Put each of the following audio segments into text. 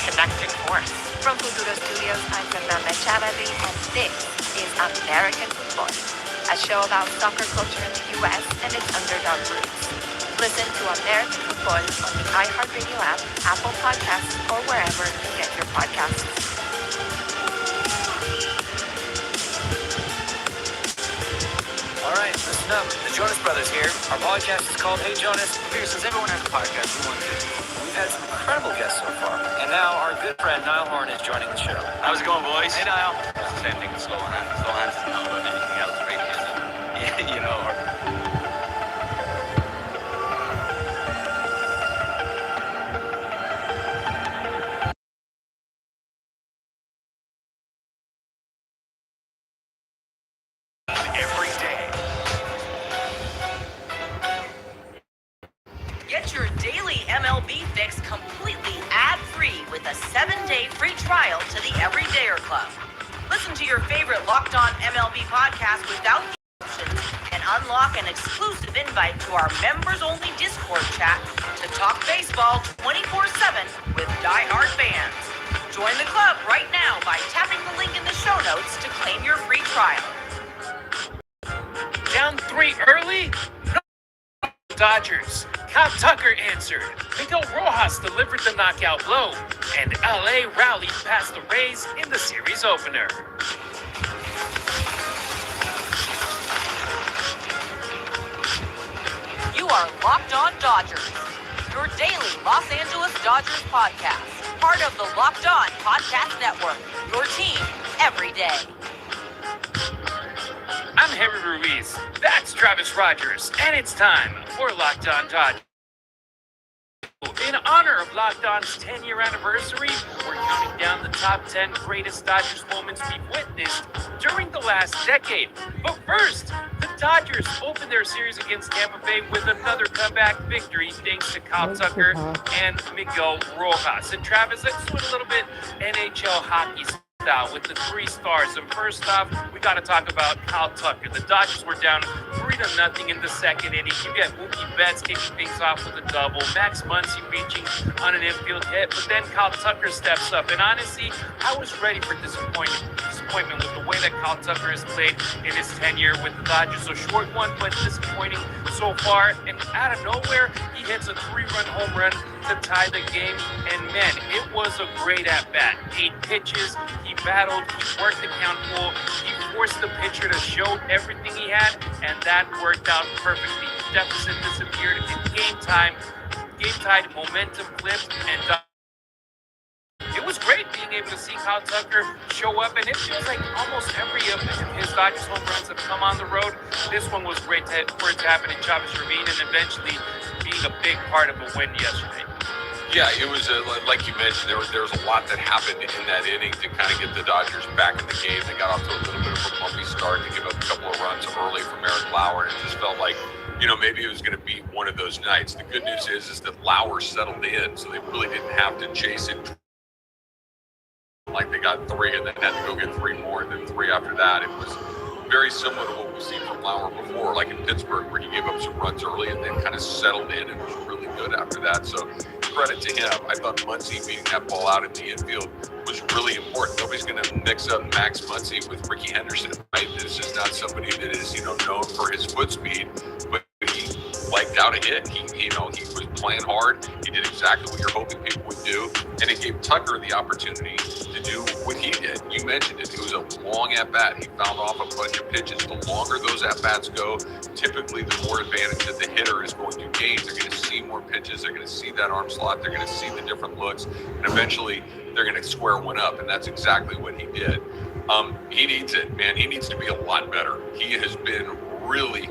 connecting force. From Futuro Studios, I'm Fernanda Chavarri, and this is American Football, a show about soccer culture in the U.S. and its underdog roots. Listen to American Football on the iHeartRadio app, Apple Podcasts, or wherever you get your podcasts. All right, listen up. The Jonas Brothers here. Our podcast is called Hey Jonas. We figure since everyone has a podcast, we want to do it. We've had some incredible guests so far. And now our good friend Niall Horn is joining the show. How's it going, boys? Hey, Niall. Same thing with slow hands. Slow hands is not about anything else, right? Yeah, you know. Every day. Get your daily MLB fix completely ad-free with a 7-day free trial to the Everydayer Club. Listen to your favorite Locked On MLB podcast without the options and unlock an exclusive invite to our members-only Discord chat to talk baseball 24/7 with diehard fans. Join the club right now by tapping the link in the show notes to claim your free trial. Down 3 early? No. Dodgers. Kyle Tucker answered. Miguel Rojas delivered the knockout blow, and LA rallied past the Rays in the series opener. You are Locked On Dodgers, your daily Los Angeles Dodgers podcast. Part of the Locked On Podcast Network, your team every day. I'm Henry Ruiz. That's Travis Rogers, and it's time for Locked On Dodgers. In honor of Locked On's 10-year anniversary, we're counting down the top 10 greatest Dodgers moments we've witnessed during the last decade. But first, the Dodgers opened their series against Tampa Bay with another comeback victory thanks to Kyle Tucker and Miguel Rojas. And Travis, let's do a little bit NHL hockey style with the 3 stars. And first off, we got to talk about Kyle Tucker. The Dodgers were down 3-0 in the second inning. You get Mookie Betts kicking things off with a double, Max Muncy reaching on an infield hit, but then Kyle Tucker steps up. And honestly, I was ready for disappointment with the way that Kyle Tucker has played in his tenure with the Dodgers. A short one, but disappointing so far. And out of nowhere, he hits a 3-run home run to tie the game. And man, it was a great at-bat. 8 pitches, he battled, he worked the count full, he forced the pitcher to show everything he had, and that worked out perfectly. The deficit disappeared in game time. Game-tied momentum flipped, and it was great being able to see Kyle Tucker show up, and it feels like almost every of his Dodgers home runs have come on the road. This one was great for it to happen in Chavez Ravine, and eventually being a big part of a win yesterday. Yeah, it was like you mentioned. There was a lot that happened in that inning to kind of get the Dodgers back in the game. They got off to a little bit of a bumpy start to give up a couple of runs early from Eric Lauer, and it just felt like, maybe it was going to be one of those nights. The good news is that Lauer settled in, so they really didn't have to chase it. Like they got 3 and then had to go get 3 more, and then 3 after that. It was very similar to what we've seen from Lauer before, like in Pittsburgh, where he gave up some runs early and then kind of settled in and was really good after that. So credit to him. I thought Muncy beating that ball out in the infield was really important. Nobody's going to mix up Max Muncy with Ricky Henderson, right? This is not somebody that is, known for his foot speed, but he liked out a hit. He was playing hard. He did exactly what you're hoping people would do, and it gave Tucker the opportunity to do what he did. You mentioned it. It was a long at-bat. He fouled off a bunch of pitches. The longer those at-bats go, typically the more advantage that the hitter is going to gain. They're going to see more pitches. They're going to see that arm slot. They're going to see the different looks, and eventually they're going to square one up, and that's exactly what he did. He needs it, man. He needs to be a lot better. He has been really,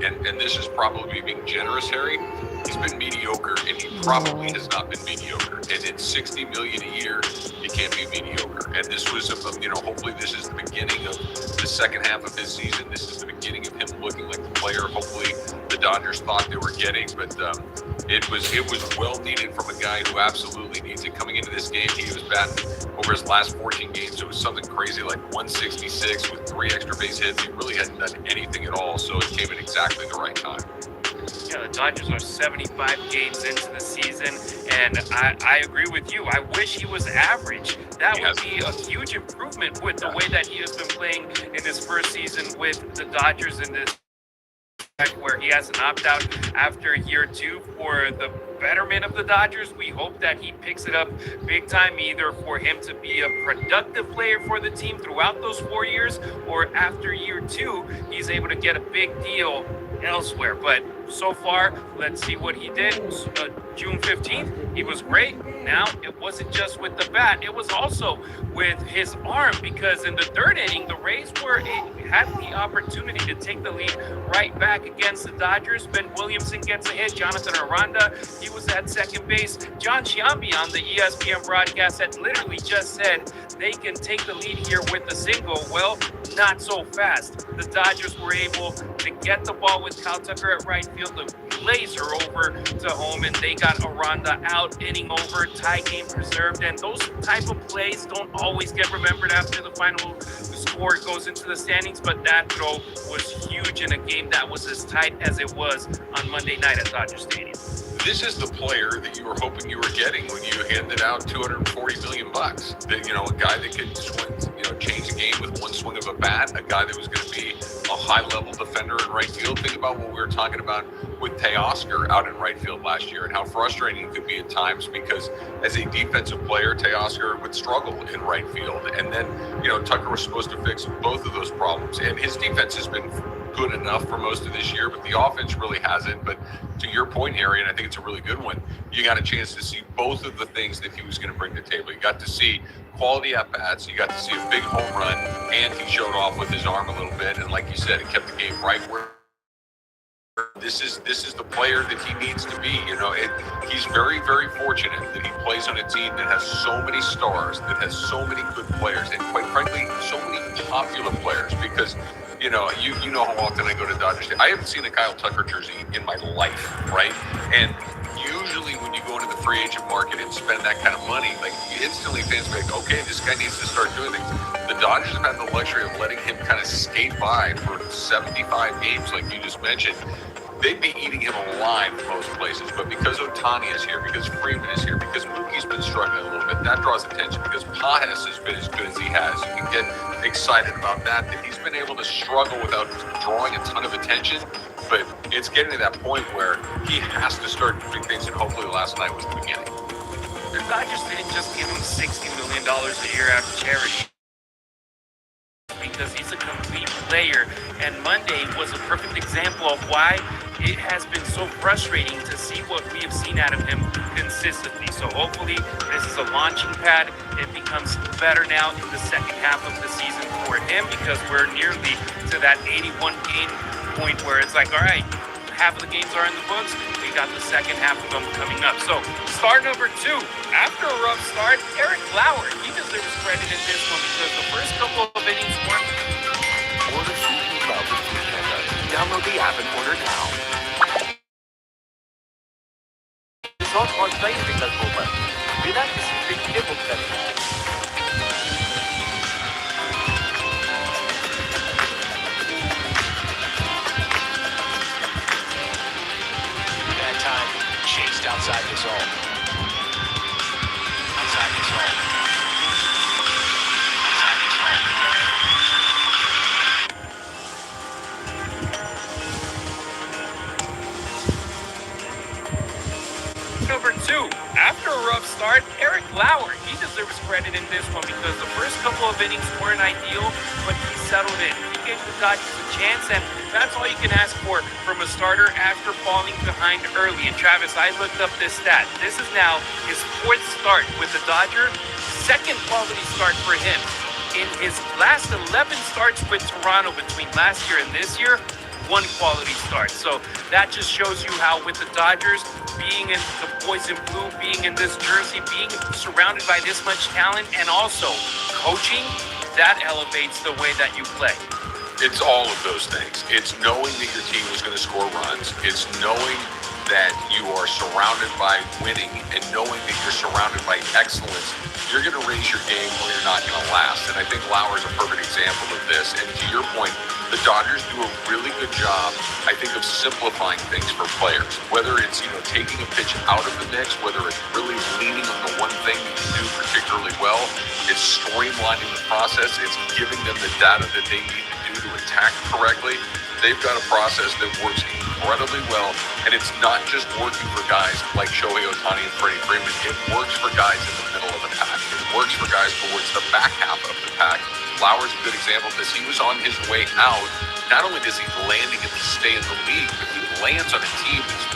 and this is probably being generous, Harry. He's been mediocre, and he probably has not been mediocre. And at $60 million a year, you can't be mediocre. And this was, hopefully, this is the beginning of the second half of his season. This is the beginning of him looking like the player. Hopefully, the Dodgers thought they were getting, but it was well needed from a guy who absolutely needs it. Coming into this game, he was batting over his last 14 games. It was something crazy like 166 with 3 extra base hits. He really hadn't done anything at all, so it came at exactly the right time. Yeah, the Dodgers are 75 games into the season, and I agree with you. I wish he was average. That would be a huge improvement with the way that he has been playing in his first season with the Dodgers in this, where he has an opt-out after year 2 for the betterment of the Dodgers. We hope that he picks it up big time, either for him to be a productive player for the team throughout those 4 years, or after year 2, he's able to get a big deal elsewhere. But so far, let's see what he did. June 15th, he was great. Now, it wasn't just with the bat, it was also with his arm, because in the third inning, the Rays had the opportunity to take the lead right back against the Dodgers. Ben Williamson gets a hit. Jonathan Aranda, he was at second base. John Sciambi on the ESPN broadcast had literally just said they can take the lead here with a single. Well, not so fast. The Dodgers were able to get the ball with Kyle Tucker at right field, the laser over to home, and they got Aranda out, inning over, tie game preserved. And those type of plays don't always get remembered after the final score goes into the standings, but that throw was huge in a game that was as tight as it was on Monday night at Dodger Stadium. This is the player that you were hoping you were getting when you handed out $240 million. That, you know, a guy that could swing, change the game with one swing of a bat, a guy that was going to be a high-level defender in right field. Think about what we were talking about with Teoscar out in right field last year and how frustrating it could be at times, because as a defensive player, Teoscar would struggle in right field. And then, Tucker was supposed to fix both of those problems. And his defense has been good enough for most of this year, but the offense really hasn't. But to your point, Harry, and I think it's a really good one, you got a chance to see both of the things that he was going to bring to the table. You got to see quality at-bats, you got to see a big home run, and he showed off with his arm a little bit. And like you said, it kept the game right where this is the player that he needs to be. He's very, very fortunate that he plays on a team that has so many stars, that has so many good players, and quite frankly, so many popular players, because you know how often I go to Dodger Stadium. I haven't seen a Kyle Tucker jersey in my life, right? And usually when you go into the free agent market and spend that kind of money, like, instantly fans be like, okay, this guy needs to start doing things. The Dodgers have had the luxury of letting him kind of skate by for 75 games, like you just mentioned. They'd be eating him alive in most places, but because Ohtani is here, because Freeman is here, because Mookie's been struggling a little bit, that draws attention. Because Pages has been as good as he has, you can get excited about that he's been able to struggle without drawing a ton of attention. But it's getting to that point where he has to start doing things, and hopefully last night was the beginning. The Dodgers didn't just give him $60 million a year out of charity, because he's a complete player, and Monday was a perfect example of why it has been so frustrating to see what we have seen out of him consistently. So hopefully this is a launching pad. It becomes better now in the second half of the season for him, because we're nearly to that 81 game point where it's like, all right, half of the games are in the books. We got the second half of them coming up. So star number 2, after a rough start, Eric Lauer. He deserves credit in this one, because the first couple of innings weren't. Order food and love with Food Panda. Download the app and order now. Son online tinggal po ba? Pinag-isipin niyo po kami. That time, chased outside the zone. Outside the zone. Outside the zone. Number 2, after a rough start, Eric Lauer. He deserves credit in this one, because the first couple of innings weren't ideal, but he settled in. He gave the Dodgers a chance, and that's all you can ask for from a starter after falling behind early. And Travis, I looked up this stat. This is now his 4th start with the Dodgers, 2nd quality start for him. In his last 11 starts with Toronto between last year and this year, 1 quality start. So that just shows you how, with the Dodgers being in the boys in blue, being in this jersey, being surrounded by this much talent, and also coaching, that elevates the way that you play. It's all of those things. It's knowing that your team is going to score runs. It's knowing that you are surrounded by winning, and knowing that you're surrounded by excellence. You're going to raise your game, or you're not going to last. And I think Lauer is a perfect example of this. And to your point, the Dodgers do a really good job I think of simplifying things for players, whether it's, taking a pitch out of the mix, whether it's really leaning on the one thing that you do particularly well. It's streamlining the process. It's giving them the data that they need to do to attack correctly. They've got a process that works incredibly well, and it's not just working for guys like Shohei Ohtani and Freddie Freeman. It works for guys in the middle of the pack. It works for guys towards the back half of the pack. Lauer's a good example of this. He was on his way out. Not only does he land to get to stay in the league, but he lands on a team that's,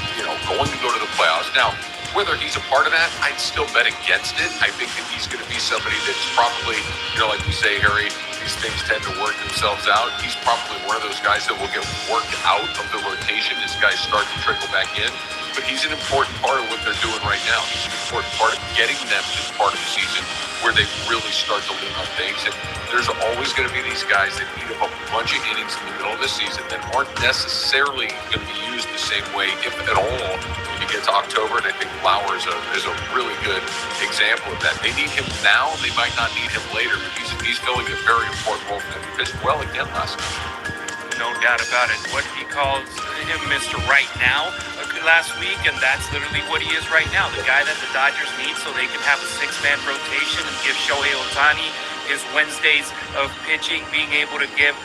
going to go to the playoffs. Now, whether he's a part of that, I'd still bet against it. I think that he's going to be somebody that's probably, like we say, Harry, these things tend to work themselves out. He's probably one of those guys that will get worked out of the rotation as guys start to trickle back in. But he's an important part of what they're doing right now. He's an important part of getting them to the part of the season where they really start to lean on things. And there's always going to be these guys that eat up a bunch of innings in the middle of the season that aren't necessarily going to be used the same way, if at all, when you get to October. And I think Lauer is a really good example of that. They need him now. They might not need him later, but he's filling a very important role for them. He pitched well again last night. No doubt about it. What he calls him Mr. Right Now last week, and that's literally what he is right now. The guy that the Dodgers need so they can have a six-man rotation and give Shohei Ohtani his Wednesdays of pitching, being able to give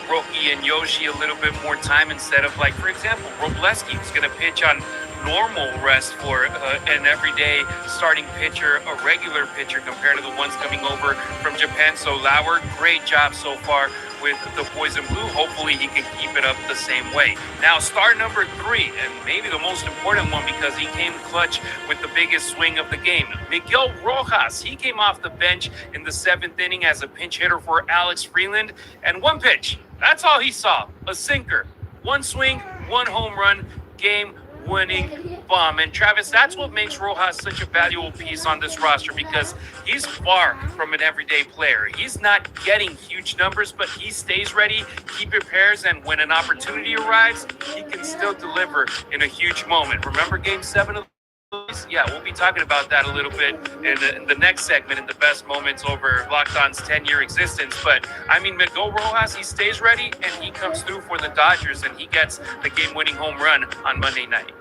Roki and Yoshi a little bit more time instead of, like, for example, Robleski was going to pitch on normal rest for an everyday starting pitcher, a regular pitcher compared to the ones coming over from Japan. So Lauer, great job so far with the boys in blue. Hopefully he can keep it up the same way. Now, star number 3, and maybe the most important one because he came clutch with the biggest swing of the game, Miguel Rojas. He came off the bench in the 7th inning as a pinch hitter for Alex Freeland, and one pitch. That's all he saw, a sinker. One swing, one home run, game-winning bomb. And Travis, that's what makes Rojas such a valuable piece on this roster, because he's far from an everyday player. He's not getting huge numbers, but he stays ready, he prepares, and when an opportunity arrives, he can still deliver in a huge moment. Remember Game 7 of the Yeah, we'll be talking about that a little bit in the next segment, in the best moments over Locked On's 10-year existence. But, I mean, Miguel Rojas, he stays ready, and he comes through for the Dodgers, and he gets the game-winning home run on Monday night.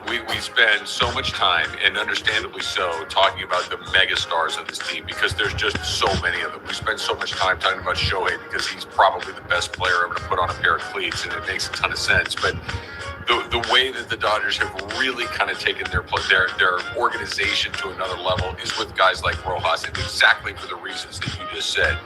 We spend so much time, and understandably so, talking about the mega stars of this team because there's just so many of them. We spend so much time talking about Shohei because he's probably the best player ever to put on a pair of cleats, and it makes a ton of sense. But the way that the Dodgers have really kind of taken their organization to another level is with guys like Rojas, and exactly for the reasons that you just said.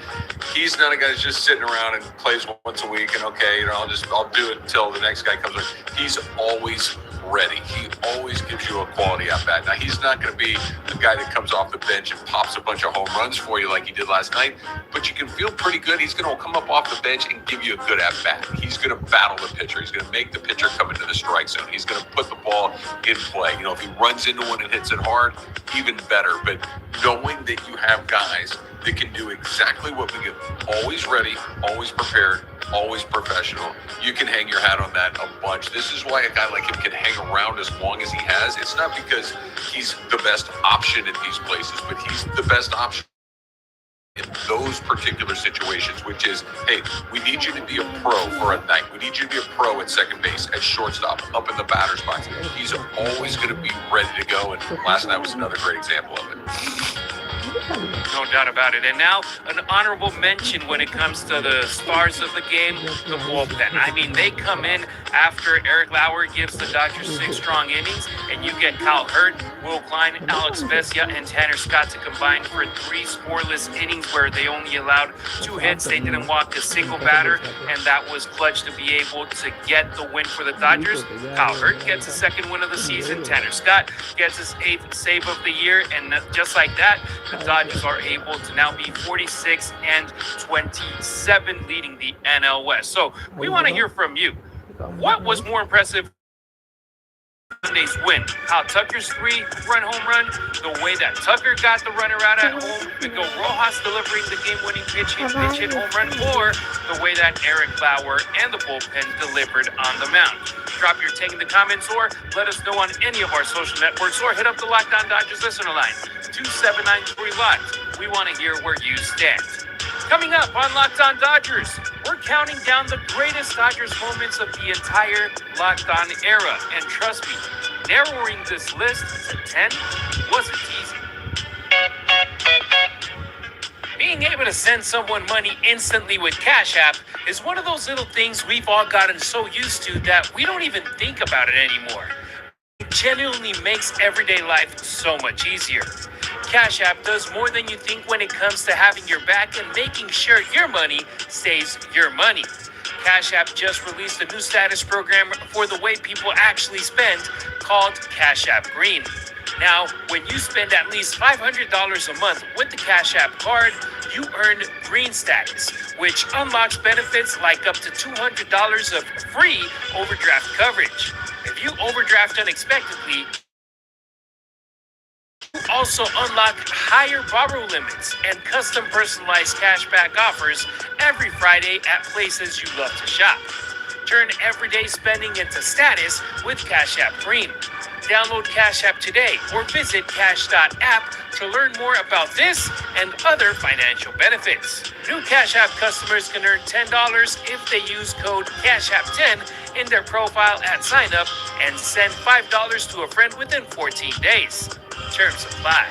He's not a guy that's just sitting around and plays once a week and I'll do it until the next guy comes in. He's always ready. He always gives you a quality at bat. Now, he's not going to be the guy that comes off the bench and pops a bunch of home runs for you like he did last night, but you can feel pretty good. He's going to come up off the bench and give you a good at bat. He's going to battle the pitcher. He's going to make the pitcher come into the strike zone. He's going to put the ball in play. If he runs into one and hits it hard, even better. But knowing that you have guys that can do exactly what we get, always ready, always prepared, always professional, you can hang your hat on that a bunch. This is why a guy like him can hang around as long as he has. It's not because he's the best option in these places, but he's the best option in those particular situations, which is, hey, we need you to be a pro for a night. We need you to be a pro at second base, at shortstop, up in the batter's box. He's always going to be ready to go, and last night was another great example of it. No doubt about it. And now an honorable mention when it comes to the stars of the game, the bullpen. I mean, they come in after Eric Lauer gives the Dodgers 6 strong innings, and you get Kyle Hurt, Will Klein, Alex Vesia, and Tanner Scott to combine for 3 scoreless innings where they only allowed 2 hits. They didn't walk a single batter, and that was clutch to be able to get the win for the Dodgers. Kyle Hurt gets his 2nd win of the season. Tanner Scott gets his 8th save of the year, and just like that, the Dodgers are able to now be 46 and 27, leading the NL West. So we want to hear from you. What was more impressive Sunday's win? How Tucker's 3-run home run, the way that Tucker got the runner out at home, Miguel Rojas delivering the game-winning pitch hit home run, or the way that Eric Lauer and the bullpen delivered on the mound? Drop your take in the comments, or let us know on any of our social networks, or hit up the Locked On Dodgers listener line, 2793 Locked. We want to hear where you stand. Coming up on Locked On Dodgers, we're counting down the greatest Dodgers moments of the entire Locked On era. And trust me, narrowing this list to 10 wasn't easy. Being able to send someone money instantly with Cash App is one of those little things we've all gotten so used to that we don't even think about it anymore. It genuinely makes everyday life so much easier. Cash App does more than you think when it comes to having your back and making sure your money stays your money. Cash App just released a new status program for the way people actually spend called Cash App Green. Now, when you spend at least $500 a month with the Cash App card, you earn green status, which unlocks benefits like up to $200 of free overdraft coverage. If you overdraft unexpectedly, you also unlock higher borrow limits and custom personalized cashback offers every Friday at places you love to shop. Turn everyday spending into status with Cash App Green. Download Cash App today or visit cash.app to learn more about this and other financial benefits. New Cash App customers can earn $10 if they use code CashApp10 in their profile at sign up and send $5 to a friend within 14 days. Terms apply.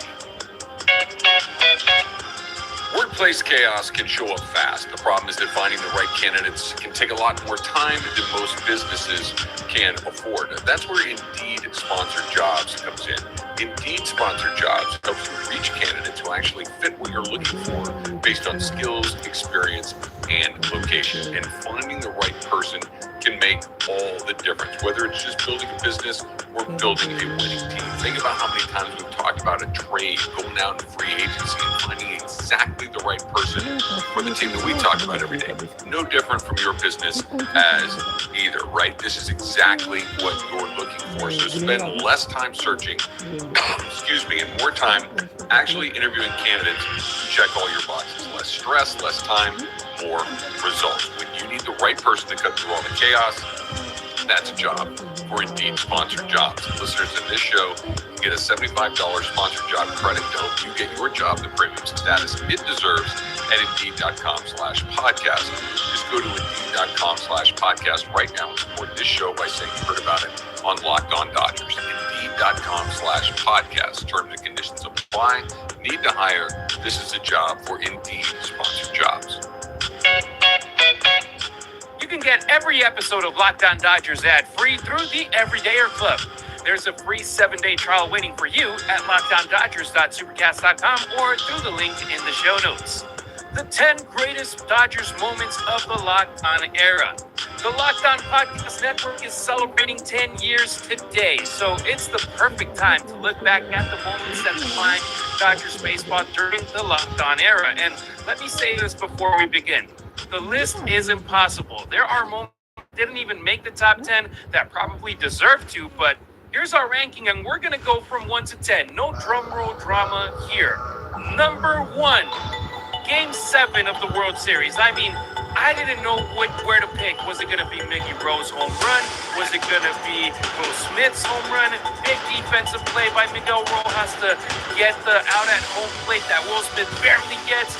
Workplace chaos can show up fast. The problem is that finding the right candidates can take a lot more time than most businesses can afford. That's where Indeed Sponsored Jobs comes in. Indeed Sponsored Jobs helps you reach candidates who actually fit what you're looking for based on skills, experience, and location. And finding the right person can make all the difference, whether it's just building a business or building a winning team. Think about how many times we've talked about a trade, going out in free agency and finding exactly the right person for the team that we talk about every day. No different from your business as either, right? This is exactly what you're looking for. So spend less time searching, and more time actually interviewing candidates who check all your boxes. Less stress, less time, more results. When you need the right person to cut through all the chaos, that's a job for Indeed Sponsored Jobs. Listeners in this show get a $75 sponsored job credit to help you get your job the premium status it deserves at Indeed.com/podcast. Just go to Indeed.com/podcast right now and support this show by saying you heard about it on Locked On Dodgers. Indeed.com/podcast. Terms and conditions apply. Need to hire. This is a job for Indeed Sponsored Jobs. You can get every episode of Locked On Dodgers ad-free through the Everydayer Club. There's a free 7-day trial waiting for you at LockedOnDodgers.supercast.com or through the link in the show notes. The 10 greatest Dodgers moments of the Locked On era. The Locked On Podcast Network is celebrating 10 years today, so it's the perfect time to look back at the moments that defined Dodgers baseball during the Locked On era. And let me say this before we begin. The list is impossible. There are moments that didn't even make the top 10 that probably deserve to, but here's our ranking, and we're going to go from 1 to 10. No drum roll drama here. Number 1, Game 7 of the World Series. I mean, I didn't know where to pick. Was it going to be Mickey Rowe's home run? Was it going to be Will Smith's home run? Big defensive play by Miguel Rojas to get the out at home plate that Will Smith barely gets.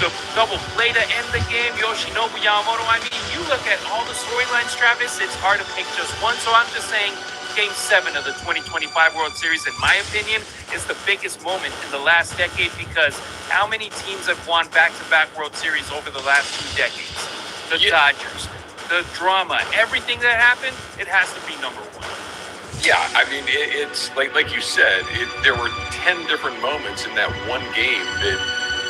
The double play to end the game, Yoshinobu Yamamoto. I mean, you look at all the storylines, Travis, it's hard to pick just one. So I'm just saying Game 7 of the 2025 World Series, in my opinion, is the biggest moment in the last decade because how many teams have won back-to-back World Series over the last 2 decades? The Dodgers, the drama, everything that happened, it has to be number 1. Yeah, I mean, it's like you said, there were 10 different moments in that one game that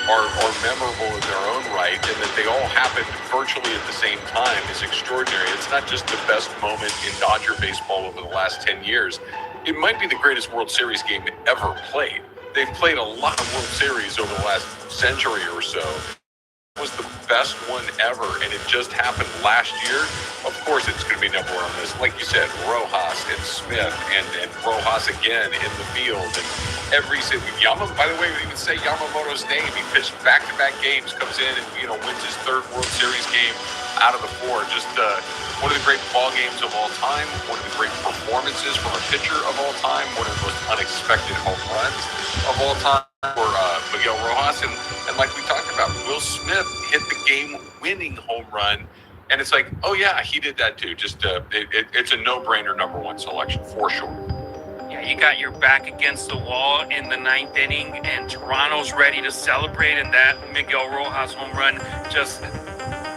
are memorable in their own right, and that they all happened virtually at the same time is extraordinary. It's not just the best moment in Dodger baseball over the last 10 years. It might be the greatest World Series game ever played. They've played a lot of World Series over the last century or so. It was the best one ever, and it just happened last year. Of course, it's going to be number 1 on this. Like you said, Rojas and Smith and Rojas again in the field. And every single by the way, we even say Yamamoto's name. He pitched back-to-back games, comes in and wins his 3rd World Series game out of the 4. Just one of the great ball games of all time. One of the great performances from a pitcher of all time. One of the most unexpected home runs of all time for Miguel Rojas. And like we talked about, Will Will Smith hit the game-winning home run, and it's like, oh yeah, he did that too. Just it's a no-brainer number one selection for sure. Yeah, you got your back against the wall in the ninth inning, and Toronto's ready to celebrate, and that Miguel Rojas home run just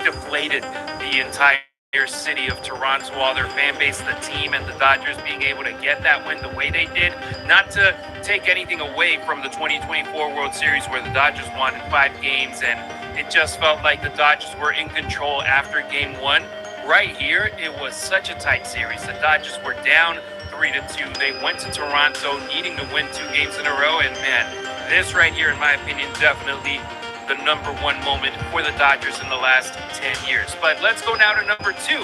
deflated the entire city of Toronto, all their fan base, the team, and the Dodgers being able to get that win the way they did. Not to take anything away from the 2024 World Series where the Dodgers won in 5 games, and it just felt like the Dodgers were in control after Game 1. Right here, it was such a tight series. The Dodgers were down 3-2. They went to Toronto needing to win 2 games in a row, and man, this right here, in my opinion, definitely the number one moment for the Dodgers in the last 10 years. But let's go now to number 2.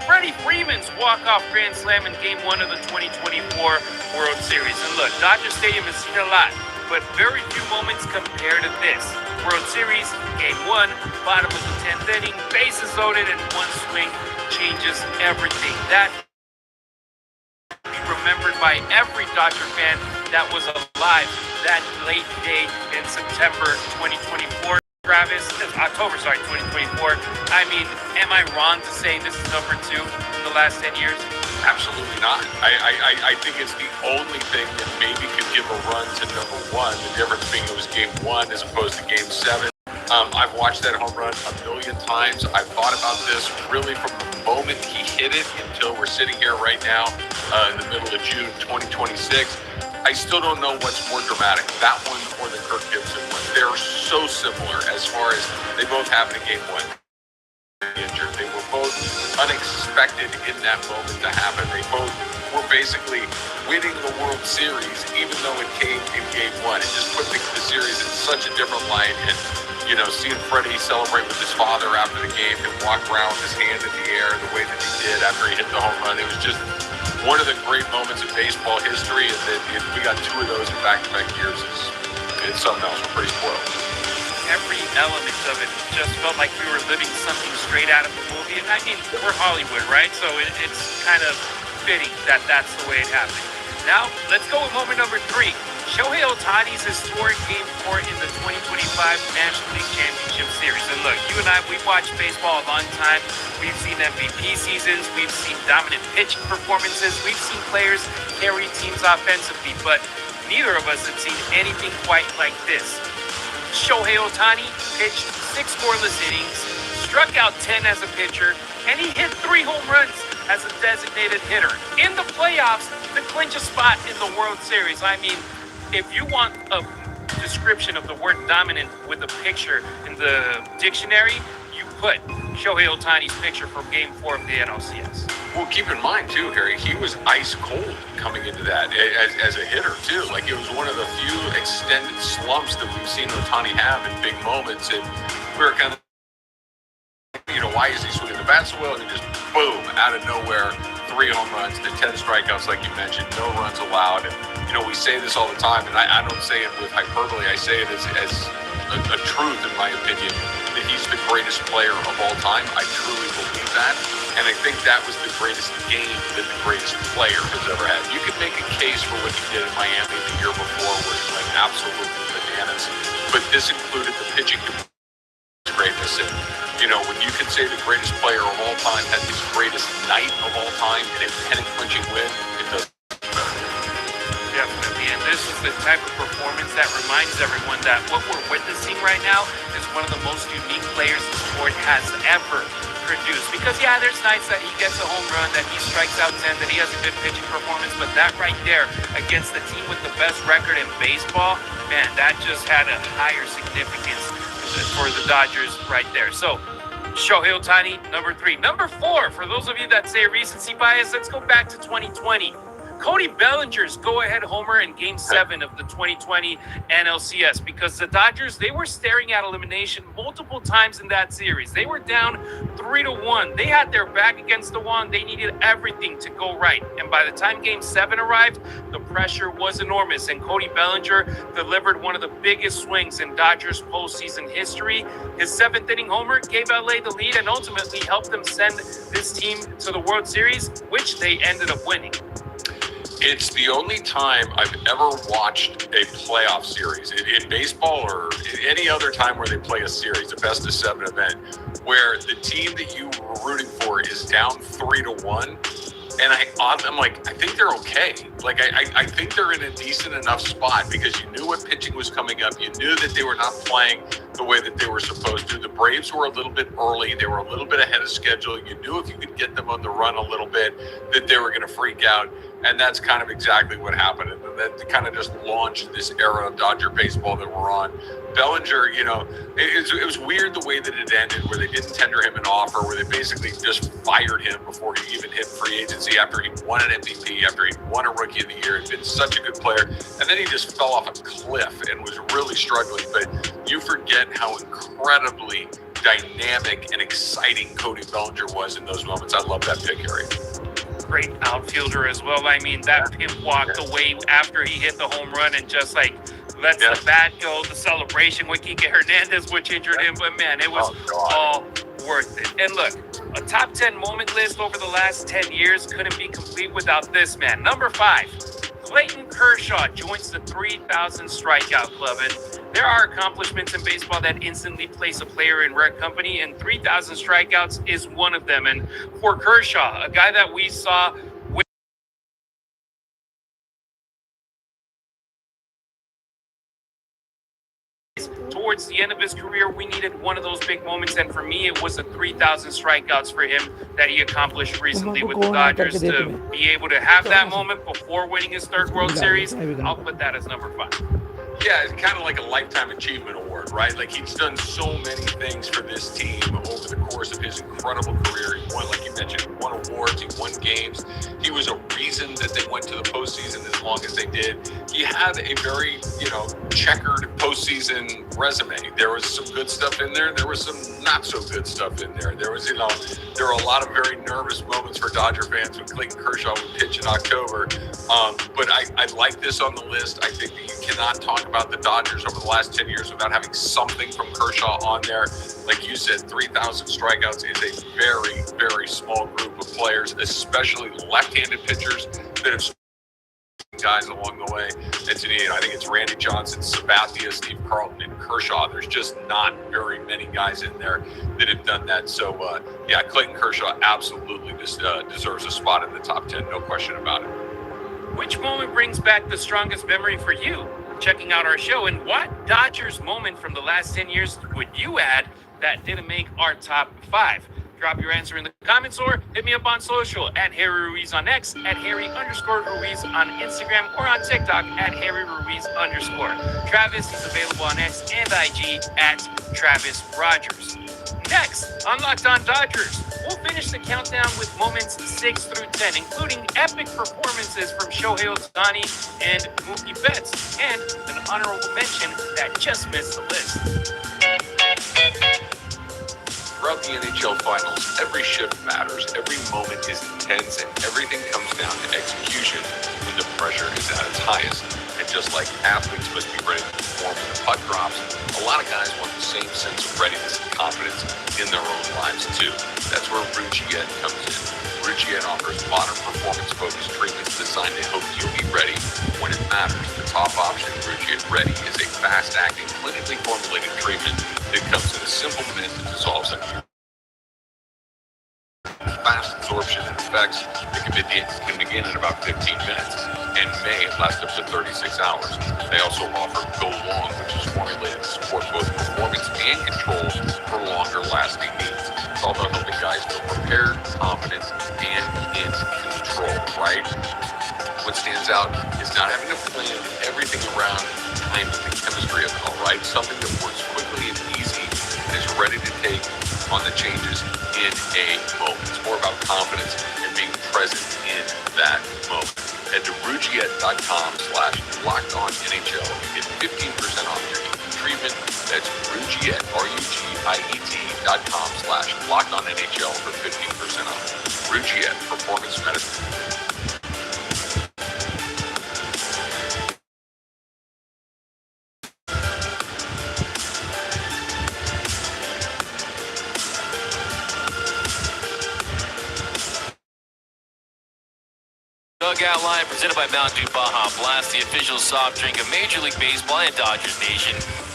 Freddie Freeman's walk-off grand slam in Game 1 of the 2024 World Series. And look, Dodger Stadium has seen a lot, but very few moments compared to this. World Series, Game 1, bottom of the 10th inning, bases loaded, and one swing changes everything. That be remembered by every Dodger fan that was alive that late day in September 2024. October 2024. I mean, am I wrong to say this is number 2 in the last 10 years? Absolutely not. I think it's the only thing that maybe could give a run to number 1. The difference being it was Game 1 as opposed to Game 7. I've watched that home run a million times. I've thought about this really from the moment he hit it until we're sitting here right now in the middle of June 2026. I still don't know what's more dramatic, that one or the Kirk Gibson one. They're so similar as far as they both happened in Game 1. Injured. They were both unexpected in that moment to happen. They both were basically winning the World Series, even though it came in Game 1. It just put the series in such a different light. And, you know, seeing Freddie celebrate with his father after the game and walk around with his hand in the air the way that he did after he hit the home run, it was just one of the great moments in baseball history. And then we got 2 of those in back-to-back years. It's something else. We're pretty spoiled. Every element of it just felt like we were living something straight out of a movie. And I mean, we're Hollywood, right? So it's kind of fitting that that's the way it happened. Now, let's go with moment number 3. Shohei Ohtani's historic Game 4 in the 2025 National League Championship Series. And look, you and I, we've watched baseball a long time. We've seen MVP seasons. We've seen dominant pitching performances. We've seen players carry teams offensively. But neither of us have seen anything quite like this. Shohei Ohtani pitched 6 scoreless innings, struck out 10 as a pitcher, and he hit 3 home runs as a designated hitter in the playoffs to clinch a spot in the World Series. I mean, if you want a description of the word dominant with a picture in the dictionary, you put Shohei Ohtani's picture from Game 4 of the NLCS. Well, keep in mind, too, Harry, he was ice cold coming into that as a hitter, too. Like, it was one of the few extended slumps that we've seen Ohtani have in big moments. And we were kind of, you know, why is he swinging the bat so well? And just, boom, out of nowhere, 3 home runs, the 10 strikeouts, like you mentioned, no runs allowed. And, you know, we say this all the time, and I don't say it with hyperbole. I say it as a truth, in my opinion, that he's the greatest player of all time. I truly believe that. And I think that was the greatest game that the greatest player has ever had. You could make a case for what he did in Miami the year before where he went absolutely bananas. But this included the pitching greatness. And, you know, when you can say the greatest player of all time had his greatest night of all time in a pennant-clinching win, it doesn't matter. Definitely. And this is the type of performance that reminds everyone that what we're witnessing right now is one of the most unique players the sport has ever produced. Because yeah, there's nights that he gets a home run, that he strikes out 10, that he has a good pitching performance, but that right there against the team with the best record in baseball, man, that just had a higher significance for the Dodgers right there. So Shohei Ohtani, number 3. Number 4, for those of you that say recency bias, let's go back to 2020. Cody Bellinger's go-ahead homer in Game 7 of the 2020 NLCS, because the Dodgers, they were staring at elimination multiple times in that series. They were down 3-1. They had their back against the wall, and they needed everything to go right. And by the time Game 7 arrived, the pressure was enormous, and Cody Bellinger delivered one of the biggest swings in Dodgers postseason history. His 7th-inning homer gave LA the lead and ultimately helped them send this team to the World Series, which they ended up winning. It's the only time I've ever watched a playoff series in baseball or any other time where they play a series, a best of 7 event, where the team that you were rooting for is down 3-1. And I'm like, I think they're okay. Like, I think they're in a decent enough spot because you knew what pitching was coming up. You knew that they were not playing the way that they were supposed to. The Braves were a little bit early. They were a little bit ahead of schedule. You knew if you could get them on the run a little bit that they were going to freak out. And that's kind of exactly what happened. And that kind of just launched this era of Dodger baseball that we're on. Bellinger, it was weird the way that it ended, where they didn't tender him an offer, where they basically just fired him before he even hit free agency after he won an MVP, after he won a Rookie of the Year, and been such a good player. And then he just fell off a cliff and was really struggling. But you forget how incredibly dynamic and exciting Cody Bellinger was in those moments. I love that pick, Harry. Great outfielder as well. I mean, that pimp walked away after he hit the home run and just like lets the bat go. The celebration with Kike Hernandez, which injured him, but man, it was all worth it. And look, a top 10 moment list over the last 10 years couldn't be complete without this man. Number 5, Clayton Kershaw joins the 3,000 strikeout club. And there are accomplishments in baseball that instantly place a player in rare company, and 3,000 strikeouts is one of them. And for Kershaw, a guy that we saw towards the end of his career, we needed one of those big moments, and for me, it was the 3,000 strikeouts for him that he accomplished recently with the Dodgers. To be able to have that moment before winning his 3rd World Series, I'll put that as number 5. Yeah, it's kind of like a lifetime achievement award, right? Like, he's done so many things for this team over the course of his incredible career. He won, like you mentioned, he won awards, he won games. He was a reason that they went to the postseason as long as they did. He had a very, checkered postseason resume. There was some good stuff in there. There was some not so good stuff in there. There was, there were a lot of very nervous moments for Dodger fans when Clayton Kershaw would pitch in October. But I like this on the list. I think that you cannot talk about the Dodgers over the last 10 years without having something from Kershaw on there. Like you said, 3,000 strikeouts is a very, very small group of players, especially left-handed pitchers that have guys along the way. I think it's Randy Johnson, Sabathia, Steve Carlton, and Kershaw. There's just not very many guys in there that have done that. So, Clayton Kershaw absolutely deserves a spot in the top 10, no question about it. Which moment brings back the strongest memory for you? Checking out our show, and what Dodgers moment from the last 10 years would you add that didn't make our top 5? Drop your answer in the comments or hit me up on social at Harry Ruiz on X, at Harry_Ruiz on Instagram, or on TikTok at Harry Ruiz_. Travis is available on X and IG at Travis Rogers. Next on Locked On Dodgers, we'll finish the countdown with moments 6 through 10, including epic performances from Shohei Ohtani and Mookie Betts, and an honorable mention that just missed the list. Throughout the NHL Finals, every shift matters, every moment is intense, and everything comes down to execution when the pressure is at its highest. And just like athletes must be ready to perform when the puck drops, a lot of guys want the same sense of readiness and confidence in their own lives too. That's where Rugiet comes in. Rugiet offers modern performance-focused treatments designed to help you be ready when it matters. The top option, Rugiet Ready, is a fast-acting, clinically formulated treatment that comes in a simple mint that dissolves in fast absorption and effects that can begin in about 15 minutes and may last up to 36 hours. They also offer Go Long, which is formulated to support both performance and control for longer lasting needs. It's all about helping guys feel prepared, confident, and in control, right? What stands out is not having to plan everything around time and the chemistry of it all, right? Something that works quickly and easy and is ready to take on the changes in a moment. It's more about confidence and being present in that moment. Head to Rugiet.com/LockedOnNHL and get 15% off your treatment. That's Rugiet, RUGIET.com/LockedOnNHL for 15% off. Rugiet, performance medicine. Dugout Line presented by Mountain Dew Baja Blast, the official soft drink of Major League Baseball and Dodgers Nation.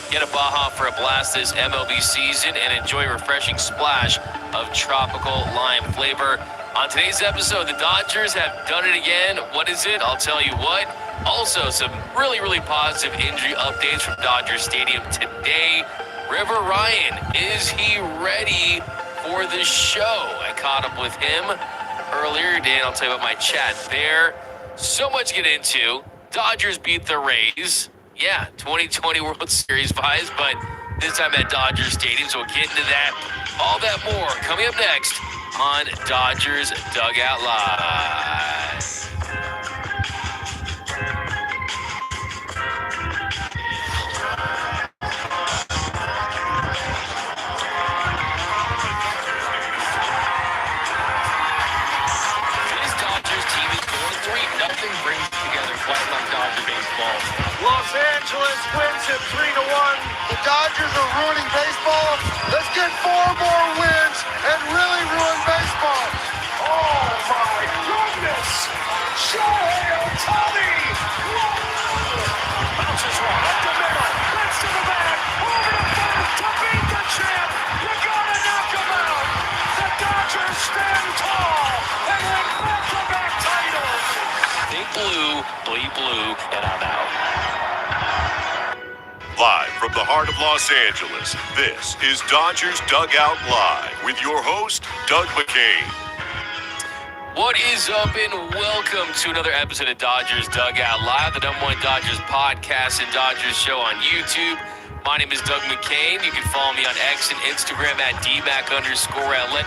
Get a Baja for a blast this MLB season and enjoy a refreshing splash of tropical lime flavor. On today's episode, the Dodgers have done it again. What is it? I'll tell you what. Also, some really positive injury updates from Dodger Stadium today. River Ryan, is he ready for the show? I caught up with him earlier today, and I'll tell you about my chat there. So much to get into. Dodgers beat the Rays. Yeah, 2020 World Series vibes, but this time at Dodger Stadium, so we'll get into that. All that more coming up next on Dodgers Dugout Live. This Dodgers team is going 3. Nothing brings together quite like Dodger baseball. Los Angeles wins it 3-1. The Dodgers are ruining baseball. Let's get 4 more wins and really ruin baseball. Oh my goodness! Shohei Ohtani! Bounces one up the middle, hits to the bag, over the first to beat the champ. You gotta knock him out. The Dodgers stand tall and win back-to-back titles. Think blue, bleed blue, and I'm out. Live from the heart of Los Angeles, this is Dodgers Dugout Live with your host, Doug McCain. What is up, and welcome to another episode of Dodgers Dugout Live, the #1 Dodgers podcast and Dodgers show on YouTube. My name is Doug McCain. You can follow me on X and Instagram at DMac_LA.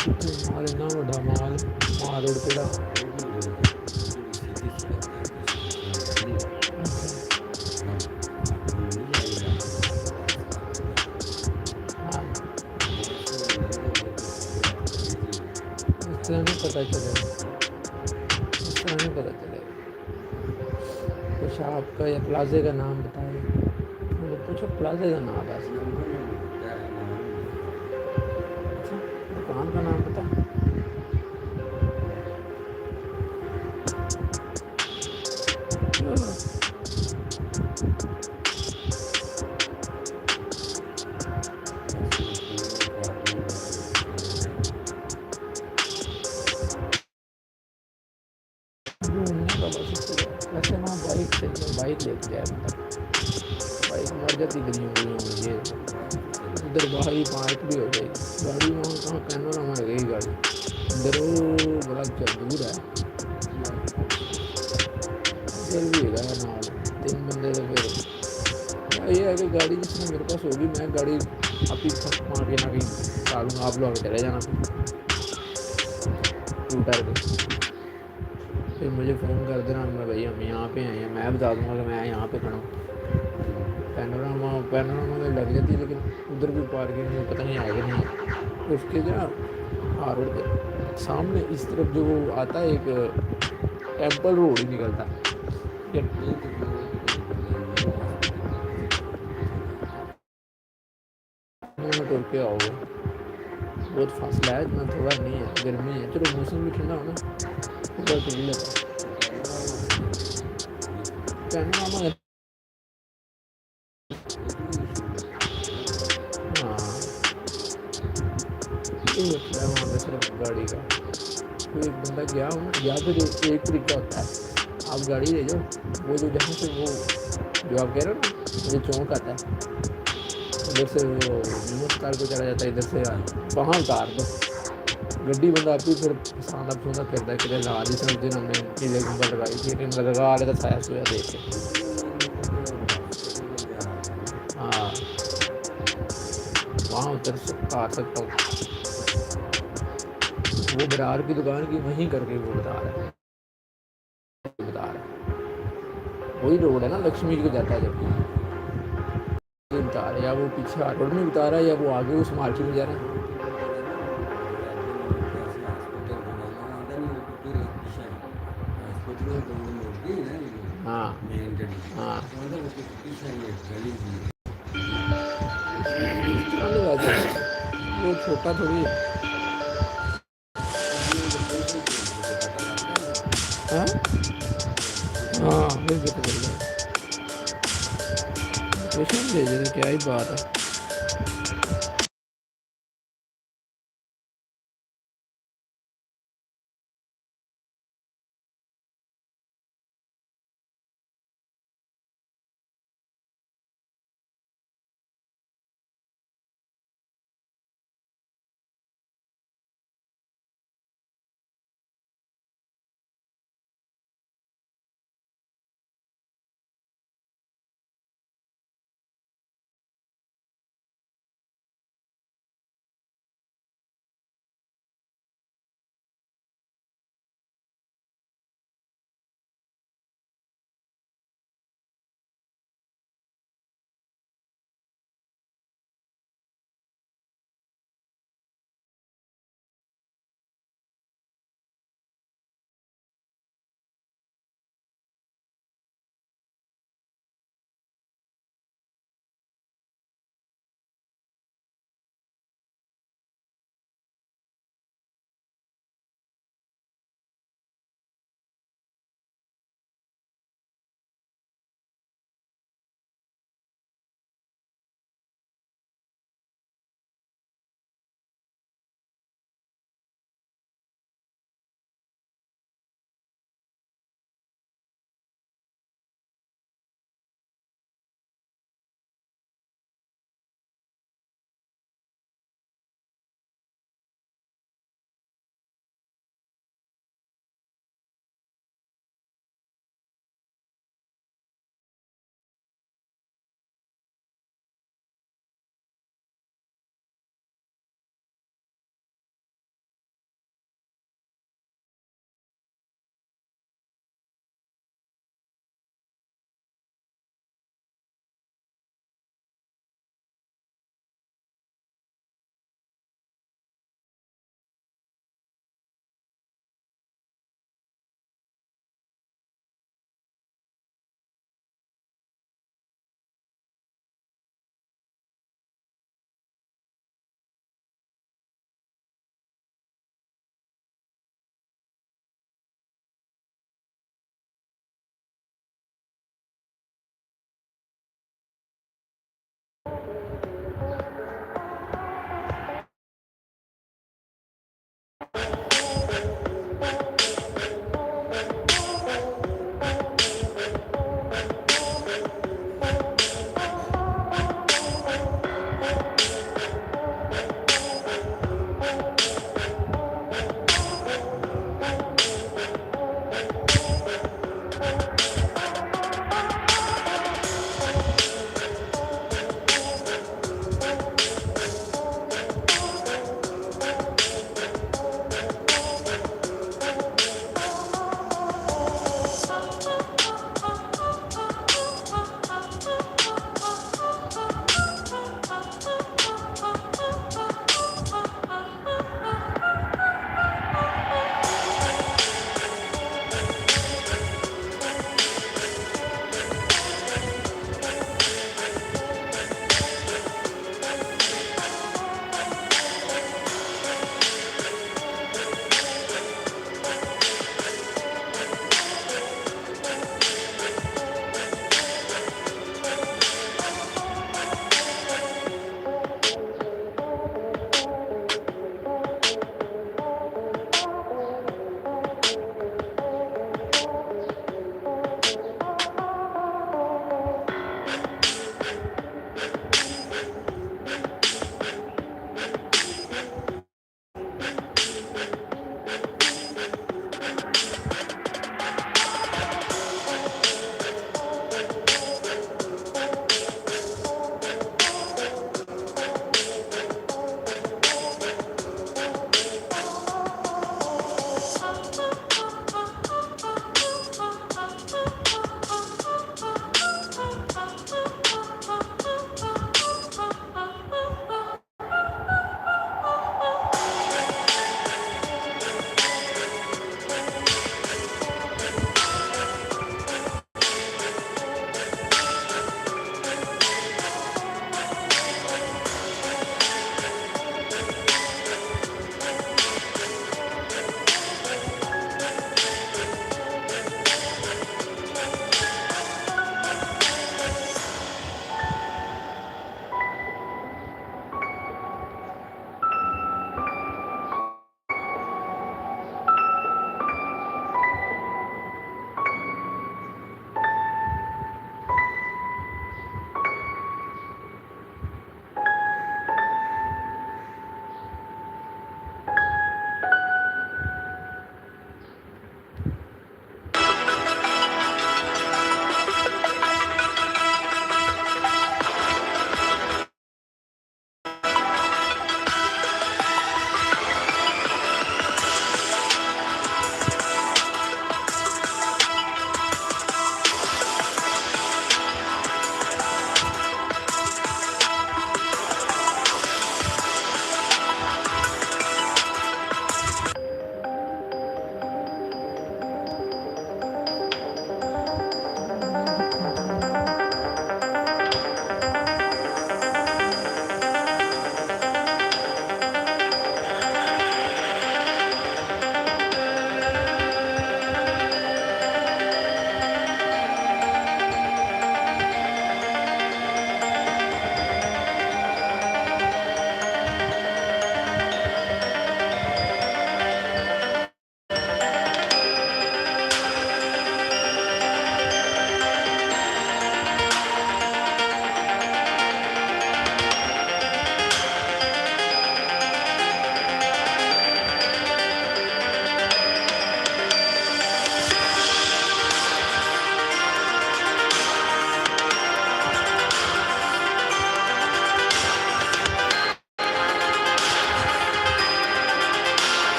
माल इन्ना बड़ा माल माल road केड़ा हाँ इस तरह नहीं पता चलेगा, इस तरह नहीं पता चलेगा। कुछ आपका या प्लाजे का नाम बताइए, मुझे पूछो प्लाजे का नाम बस। अच्छा दुकान का नाम बता। घूमने का बस वैसे वहाँ बाइक से बाइक लेके जाए, मतलब बाइक मर जाती गलियों गलियों में, ये उधर बाहर ही पार्क भी हो जाएगी गाड़ी, वहाँ कहाँ पैनोरामा लगेगी गाड़ी, इधर वो बड़ा दूर है, उधर भी है ना 3 बंदे तो फिर ये है कि गाड़ी जिसमें मेरे पास होगी मैं गाड़ी आप ही फंस मार के ना कहीं डालूंगा, आप लोग चले जाना स्कूटर पे, फिर मुझे फ़ोन कर देना, मैं भैया हम यहाँ पे हैं, मैं बता दूँगा कि मैं यहाँ पे खड़ा हूँ। पैनोरामा में लग जाती है, लेकिन उधर भी पार्किंग में पता नहीं आएगा नहीं, उसके जो हाँ रोड पे सामने इस तरफ जो वो आता है एक टेम्पल रोड ही निकलता है, टूर के आओगे, बहुत फासला है, इतना थोड़ा नहीं है, गर्मी है, चलो मौसम भी ठंडा हो ना थोड़ा चल लेता पैनोरामा। हाँ ये होता है वहाँ पे सिर्फ गाड़ी का, कोई एक बंदा गया हो ना, या फिर एक तरीका होता है आप गाड़ी ले जाओ, वो जो जहाँ से वो जो आप कह रहे हो ना मुझे चौंक आता है, इधर से वो तार को चला जाता है, इधर से वहाँ उतार दो गड्डी, बंदा आप ही फिर पसंद फिरता है कि ला जिस दिन हमने नीले गुंबद लगाई थी, लगा आ रहा था साया सोया देख के। हाँ वहाँ उतर आ सकता हूँ, वो बरार की दुकान की वहीं करके वो बता रहा है वही रोड है ना लक्ष्मी जी को जाता है, जब बता रहा है या वो पीछे रोड में बता रहा है या वो आगे उस मार्केट में जा रहा है। हाँ हाँ वो छोटा थोड़ी हाँ हाँ फिर पता चल जाए, क्या ही बात है।